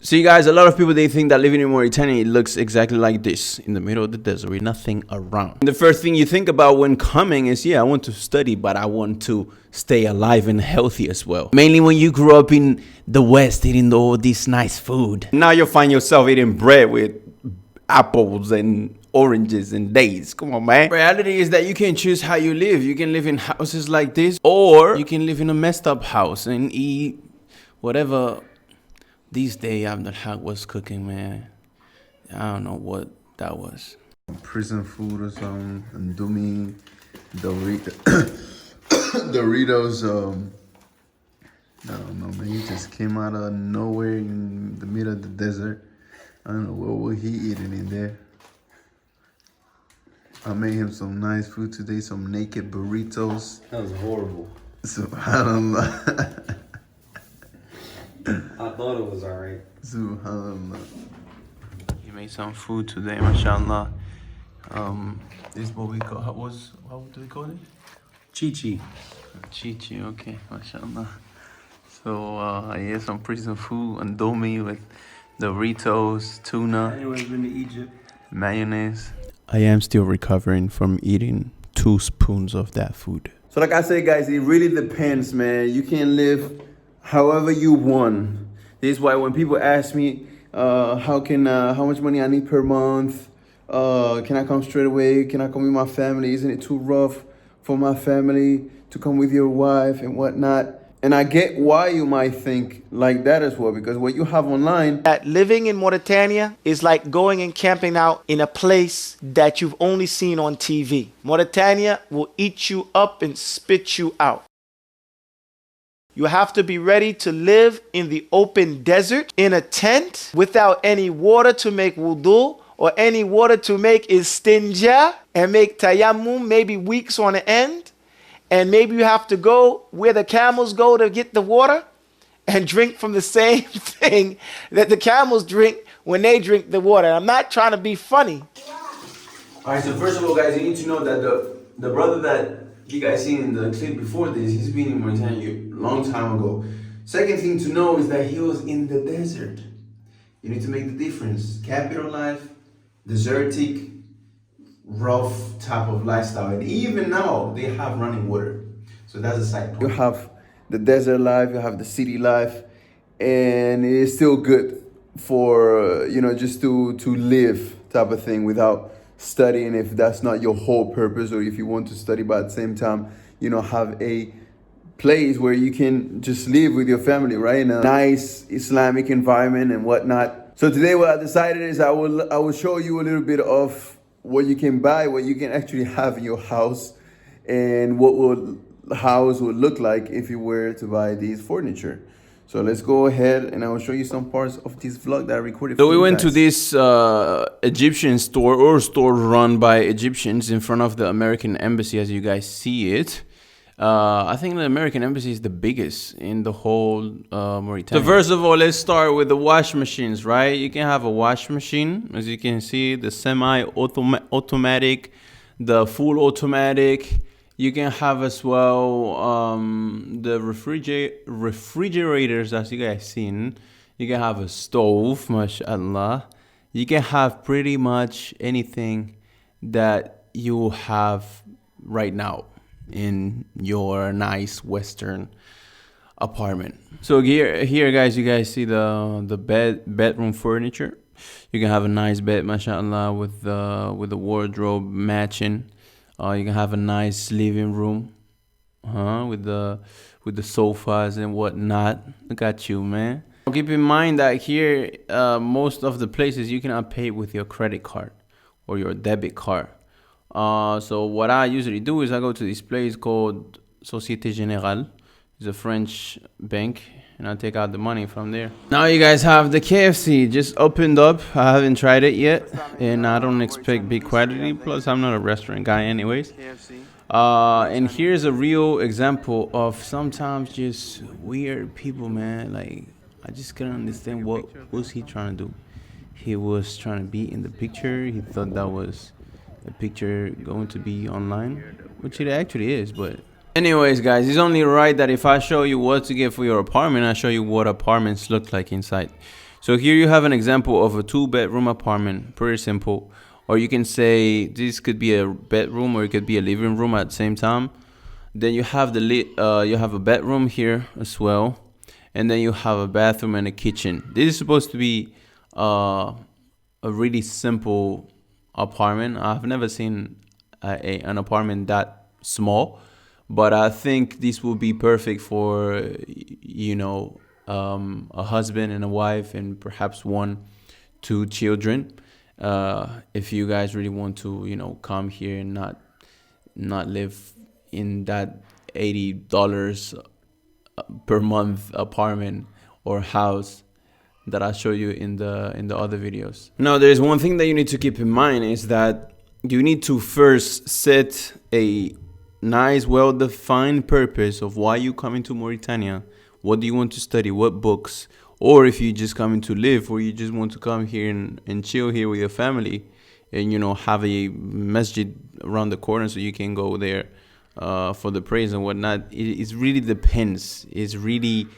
See, guys, a lot of people, they think that living in Mauritania, it looks exactly like this, in the middle of the desert with nothing around. And the first thing you think about when coming is, yeah, I want to study, but I want to stay alive and healthy as well. Mainly when you grew up in the West, eating all this nice food. Now you'll find yourself eating bread with apples and oranges and dates. Come on, man. Reality is that you can choose how you live. You can live in houses like this, or you can live in a messed up house and eat whatever. These days, Abdelhak was cooking, man. I don't know what that was. Prison food or something. Indomie, Doritos. I don't know, man. He just came out of nowhere in the middle of the desert. I don't know what was he eating in there. I made him some nice food today, some naked burritos. That was horrible. Subhanallah. I thought it was alright. Subhanallah. He made some food today, mashallah. This is what we call, what do we call it? Chi-chi. Chi-chi, okay, mashallah. So, yeah, some prison food, indomie with Doritos, tuna. Anyone's been to Egypt? Mayonnaise. I am still recovering from eating 2 spoons of that food. So like I said, guys, it really depends, man. You can live however you want. This is why when people ask me, how much money I need per month? Can I come straight away? Can I come with my family? Isn't it too rough for my family to come with your wife and whatnot? And I get why you might think like that as well, because what you have online. That living in Mauritania is like going and camping out in a place that you've only seen on TV. Mauritania will eat you up and spit you out. You have to be ready to live in the open desert, in a tent, without any water to make wudu, or any water to make istinja, and make tayammum maybe weeks on end. And maybe you have to go where the camels go to get the water and drink from the same thing that the camels drink when they drink the water. I'm not trying to be funny. All right, so first of all, guys, you need to know that the brother that you guys seen in the clip before this, he's been in Mauritania a long time ago. Second thing to know is that he was in the desert. You need to make the difference. Capital life, desertic, rough type of lifestyle. And even now, they have running water. So that's a side point. You have the desert life, you have the city life, and it is still good for, just to live type of thing without studying if that's not your whole purpose, or if you want to study but at the same time, have a place where you can just live with your family, right? In a nice Islamic environment and whatnot. So today what I decided is I will show you a little bit of what you can buy, what you can actually have in your house, and what house would look like if you were to buy these furniture. So let's go ahead and I will show you some parts of this vlog that I recorded. So we went to this Egyptian store run by Egyptians in front of the American embassy, as you guys see it. I think the American embassy is the biggest in the whole Mauritania. So first of all, let's start with the wash machines, right? You can have a wash machine, as you can see, the semi-automatic, the full automatic. You can have as well the refrigerators, as you guys seen. You can have a stove, mashallah. You can have pretty much anything that you have right now in your nice Western apartment. So here guys, you guys see the bedroom furniture. You can have a nice bed, mashallah, with the wardrobe matching. You can have a nice living room, with the sofas and whatnot. Look at you, man. Keep in mind that here, most of the places you cannot pay with your credit card or your debit card. So what I usually do is I go to this place called Société Générale. It's a French bank, and I take out the money from there. Now you guys have the KFC just opened up. I haven't tried it yet, and I don't expect big quality. Plus, I'm not a restaurant guy anyways. And here's a real example of sometimes just weird people, man. Like, I just couldn't understand what was he trying to do. He was trying to be in the picture. He thought that was a picture going to be online, which it actually is, but Anyways, guys, it's only right that if I show you what to get for your apartment, I show you what apartments look like inside. So here you have an example of a 2-bedroom apartment, pretty simple. Or you can say this could be a bedroom or it could be a living room at the same time. Then you have you have a bedroom here as well, and then you have a bathroom and a kitchen. This is supposed to be a really simple apartment. I've never seen an apartment that small, but I think this will be perfect for a husband and a wife and perhaps 2 children. If you guys really want to come here and not live in that $80 per month apartment or house that I show you in the other videos. Now, there's one thing that you need to keep in mind is that you need to first set a nice, well-defined purpose of why you coming to Mauritania. What do you want to study? What books? Or if you just coming to live, or you just want to come here and chill here with your family, and have a masjid around the corner so you can go there for the prayers and whatnot. It really depends. It's really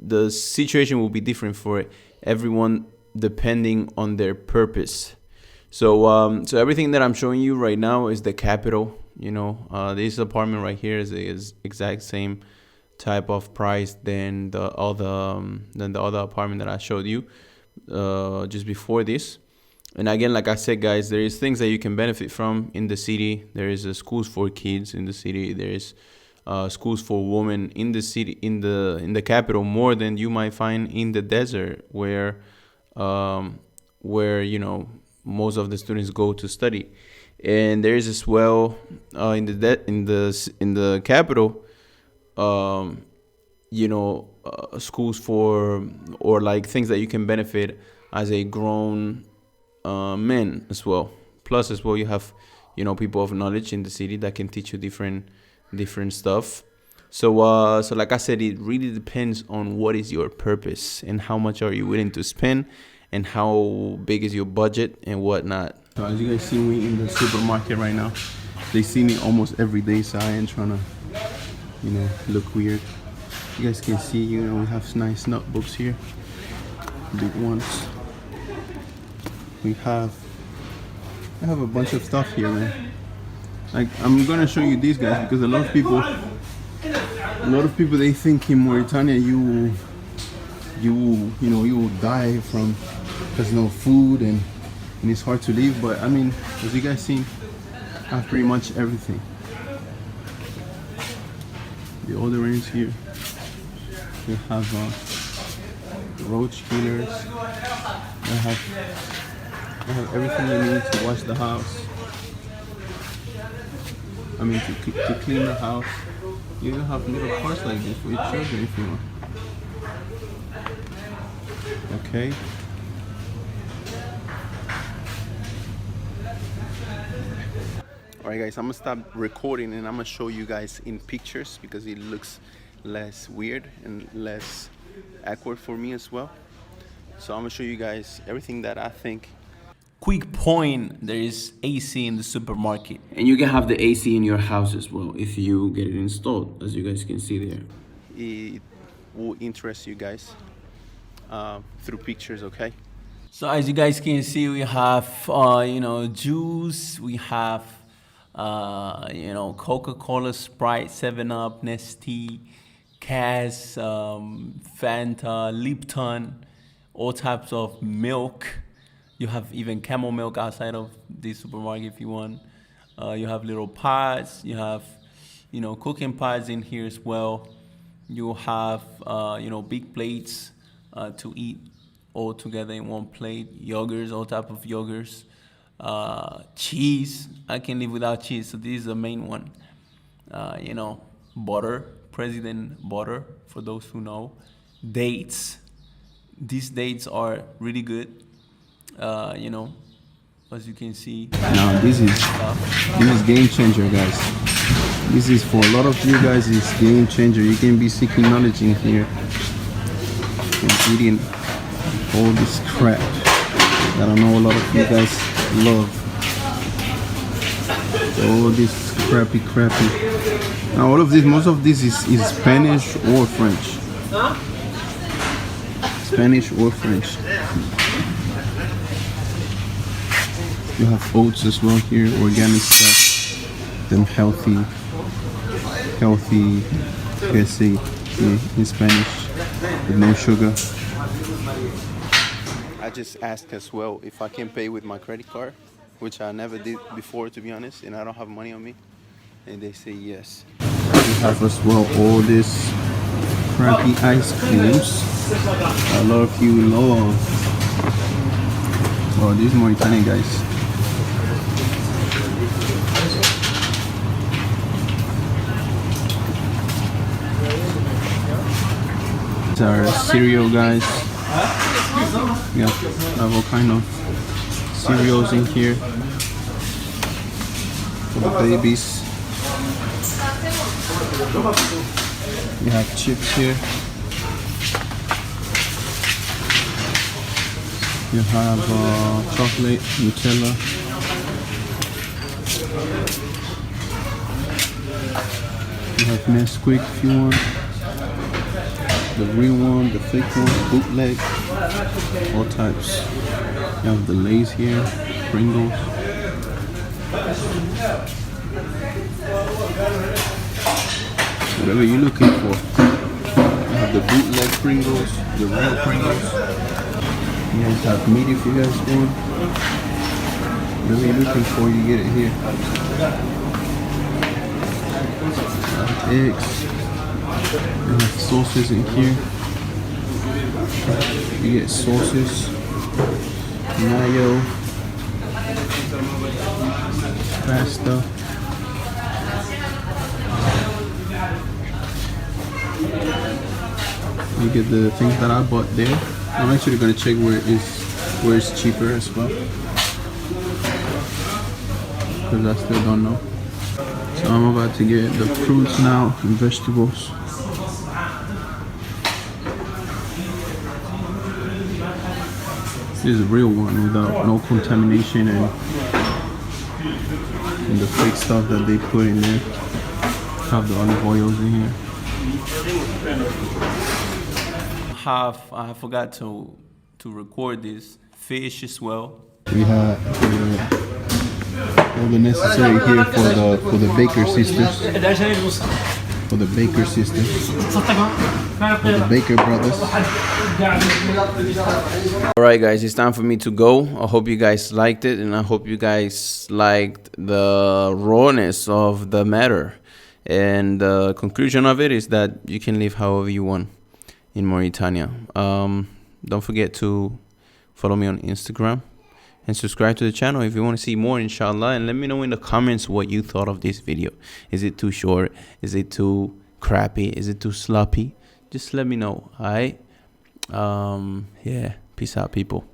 the situation will be different for everyone depending on their purpose. So everything that I'm showing you right now is the capital. This apartment right here is exact same type of price than the other apartment that I showed you just before this. And again, like I said, guys, there is things that you can benefit from in the city. There is schools for kids in the city. There is schools for women in the city, in the capital, more than you might find in the desert, where most of the students go to study. And there is as well in the capital, schools for, or like things that you can benefit as a grown men as well. Plus as well, you have people of knowledge in the city that can teach you different stuff. So like I said, it really depends on what is your purpose and how much are you willing to spend and how big is your budget and whatnot. So as you guys see me in the supermarket right now, they see me almost every day, so I ain't trying to look weird. You guys can see, we have nice notebooks here, big ones. I have a bunch of stuff here, man. Like, I'm gonna show you these guys because a lot of people they think in Mauritania you will die from, because no food and it's hard to live. But I mean, as you guys see, I have pretty much everything. The odorants here. We have roach killers. I have everything you need to wash the house. I mean, to clean the house. You even have little parts like this for your children if you want. Okay. Alright guys, I'm gonna stop recording and I'm gonna show you guys in pictures because it looks less weird and less awkward for me as well. So I'm gonna show you guys everything that I think. Quick point, there is AC in the supermarket. And you can have the AC in your house as well if you get it installed, as you guys can see there. It will interest you guys through pictures, okay? So as you guys can see, we have, juice, we have, Coca-Cola, Sprite, 7-Up, Nestea, Cas, Fanta, Lipton, all types of milk. You have even camel milk outside of the supermarket if you want. You have little pots. You have, cooking pots in here as well. You have, big plates to eat all together in one plate. Yogurts, all type of yogurts. Cheese. I can't live without cheese, so this is the main one. Butter, President butter, for those who know. Dates. These dates are really good. As you can see. Now this is game changer, guys. This is for a lot of you guys. It's game changer. You can be seeking knowledge in here and eating all this crap that I know a lot of you guys love. All this crappy. Now all of this, most of this is Spanish or French. Spanish or French. You have oats as well here, organic stuff. Then healthy, let's see, in Spanish, with no sugar. I just asked as well if I can pay with my credit card, which I never did before, to be honest, and I don't have money on me. And they say yes. We have as well all this crappy ice creams. A lot of you love. Oh, these Mauritanian guys. These are cereal, guys. Yeah, I have all kind of cereals in here for the babies. You have chips here. You have chocolate, Nutella. You have Nesquik if you want. The real one, the fake one, bootleg, all types. You have the Lay's here, Pringles. Whatever you're looking for. You have the bootleg Pringles, the real Pringles. You guys have meat if you guys want. Whatever you're looking for, you get it here. Eggs. You have sauces in here. You get sauces, mayo, pasta. You get the things that I bought there. I'm actually gonna check where it's cheaper as well, because I still don't know. So I'm about to get the fruits now and vegetables. This is a real one without no contamination and the fake stuff that they put in there. Have the olive oils in here. I forgot to record this fish as well. We have all the necessary here for the baker sisters. For the baker sisters. For the baker brothers. Alright guys, it's time for me to go. I hope you guys liked it, and I hope you guys liked the rawness of the matter. And the conclusion of it is that you can live however you want in Mauritania. Don't forget to follow me on Instagram and subscribe to the channel if you want to see more, inshallah. And let me know in the comments what you thought of this video. Is it too short? Is it too crappy? Is it too sloppy? Just let me know. Alright. Yeah, peace out, people.